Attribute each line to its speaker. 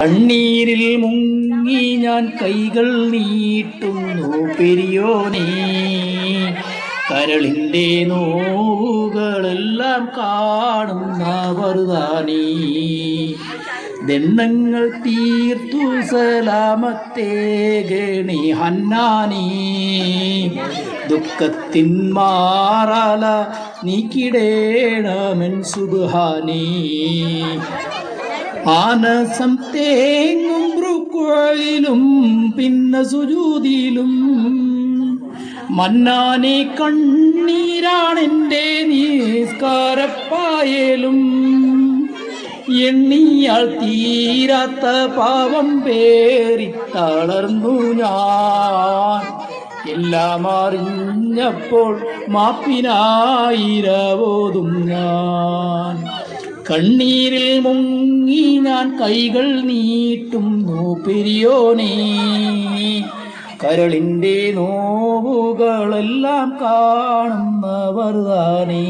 Speaker 1: കണ്ണീരിൽ മുങ്ങി ഞാൻ കൈകൾ നീട്ടുന്നു പെരിയോനേ. കരളിൻ്റെ നോവുകളെല്ലാം കാണുന്നവർ താനേ. ദണ്ണങ്ങൾ തീർത്തു സലാമത്തേകണേ ഹന്നാനേ. ദുഃഖത്തിൻ മാറാല നീക്കിടേണമെൻ സുബ്ഹാനേ. ആനസം തേങ്ങും റുക്കുഴിലും പിന്നെ സുജൂദിലും മന്നാനെ കണ്ണീരാണെൻ്റെ നിസ്കാരപ്പായലും. എണ്ണിയാൽ തീരാത്ത പാവം പേറിത്തളർന്നു ഞാൻ. എല്ലാം അറിഞ്ഞപ്പോൾ മാപ്പിനായിരവോതും ഞാൻ. കണ്ണീരിൽ മുങ്ങി ഞാൻ കൈകൾ നീട്ടുന്നു പെരിയോനേ. കരളിൻ്റെ നോവുകളെല്ലാം കാണുന്നവർ താനേ.